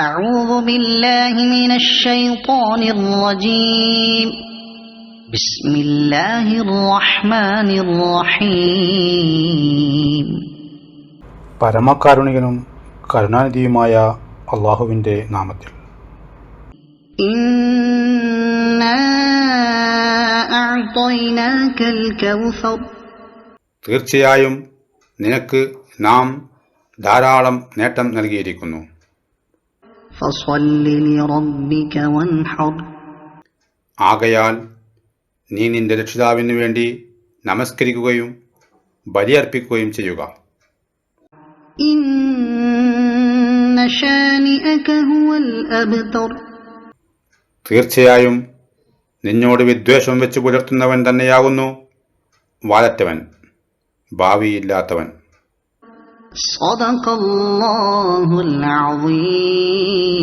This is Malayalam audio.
أعوذ بالله من الشيطان الرجيم بسم الله الرحمن الرحيم പരമകാരുണികനും കരുണാനിധിയുമായ അല്ലാഹുവിന്റെ നാമത്തിൽ. إنا أعطيناك الكوثر തീർച്ചയായും നിനക്ക് നാം ധാരാളം നേട്ടം നൽകിയിരിക്കുന്നു. فصل لربك وانحر ആകയാൽ നീ നിന്റെ രക്ഷിതാവിനു വേണ്ടി നമസ്കരിക്കുകയും ബലിയർപ്പിക്കുകയും ചെയ്യുക. إن شانئك هو الأبتر തീർച്ചയായും നിന്നോട് വിദ്വേഷം വെച്ച് പുലർത്തുന്നവൻ തന്നെയാകുന്നു വാലറ്റവൻ, ഭാവിയില്ലാത്തവൻ. صدق الله العظيم.